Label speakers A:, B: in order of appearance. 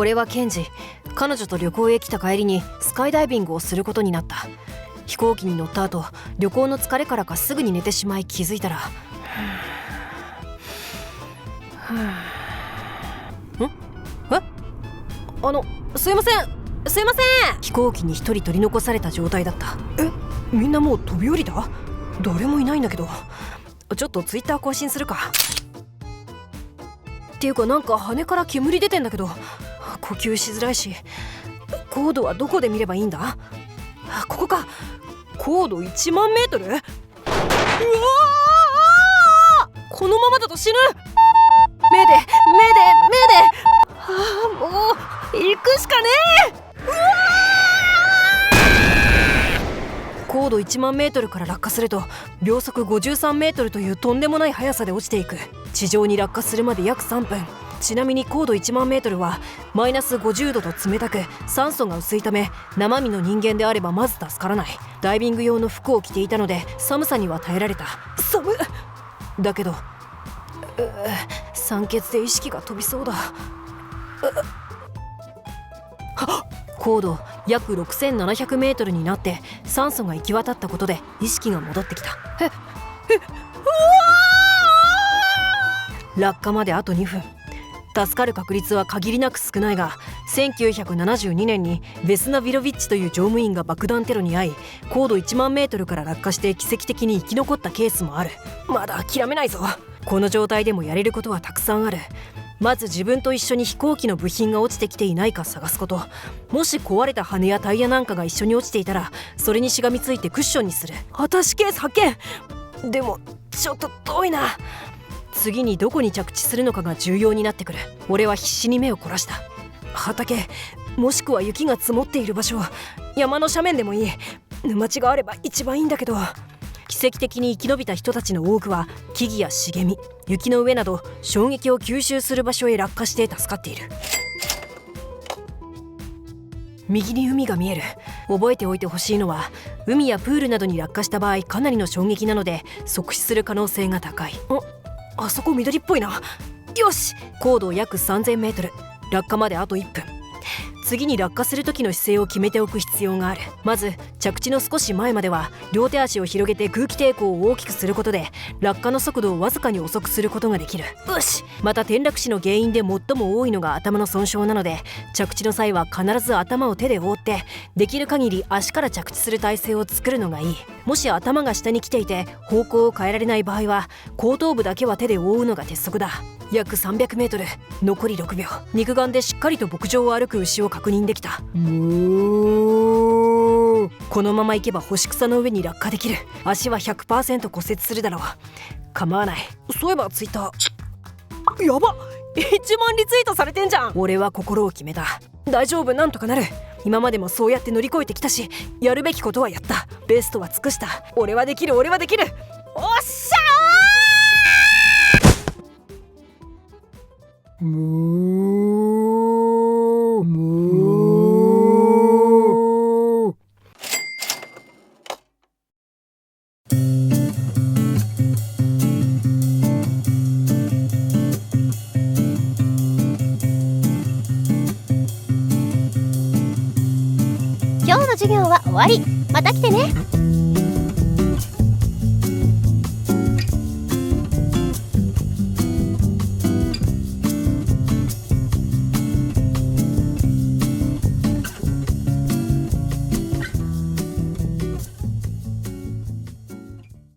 A: 俺はケンジ。彼女と旅行へ来た帰りにスカイダイビングをすることになった。飛行機に乗った後、旅行の疲れからかすぐに寝てしまい、気づいたらすいません飛行機に一人取り残された状態だった。みんなもう飛び降りた？誰もいないんだけど。ちょっとツイッター更新するか。っていうか、なんか羽から煙出てんだけど、呼吸しづらいし。高度はどこで見ればいいんだ？ここか。高度1万メートル？うわー！このままだと死ぬ。目でもう行くしかねえ。うわー！高度1万メートルから落下すると秒速53メートルというとんでもない速さで落ちていく。地上に落下するまで約3分。ちなみに高度1万メートルはマイナス50度と冷たく、酸素が薄いため生身の人間であればまず助からない。ダイビング用の服を着ていたので寒さには耐えられた。寒っ。だけど酸欠で意識が飛びそうだ。高度約6700メートルになって酸素が行き渡ったことで意識が戻ってきた。落下まであと2分。助かる確率は限りなく少ないが、1972年にベスナビロビッチという乗務員が爆弾テロに遭い、高度1万メートルから落下して奇跡的に生き残ったケースもある。まだ諦めないぞ。この状態でもやれることはたくさんある。まず自分と一緒に飛行機の部品が落ちてきていないか探すこと。もし壊れた羽やタイヤなんかが一緒に落ちていたら、それにしがみついてクッションにする。アタッシュケース発見。でもちょっと遠いな。次にどこに着地するのかが重要になってくる。俺は必死に目を凝らした。畑、もしくは雪が積もっている場所、山の斜面でもいい。沼地があれば一番いいんだけど。奇跡的に生き延びた人たちの多くは木々や茂み、雪の上など衝撃を吸収する場所へ落下して助かっている。右に海が見える。覚えておいてほしいのは、海やプールなどに落下した場合かなりの衝撃なので即死する可能性が高い。あそこ緑っぽいな。よし、高度約3000メートル、落下まであと1分。次に落下する時の姿勢を決めておく必要がある。まず着地の少し前までは両手足を広げて空気抵抗を大きくすることで落下の速度をわずかに遅くすることができる。よし。また転落死の原因で最も多いのが頭の損傷なので、着地の際は必ず頭を手で覆ってできる限り足から着地する体勢を作るのがいい。もし頭が下に来ていて方向を変えられない場合は後頭部だけは手で覆うのが鉄則だ。約300メートル、残り6秒。肉眼でしっかりと牧場を歩く牛を確認できた。このまま行けば干し草の上に落下できる。足は 100% 骨折するだろう。構わない。そういえばツイッターやば、1万リツイートされてんじゃん。俺は心を決めた。大丈夫、なんとかなる。今までもそうやって乗り越えてきたし、やるべきことはやった。ベストは尽くした。俺はできる。おっしゃー。
B: 今日の授業は終わり。また来てね。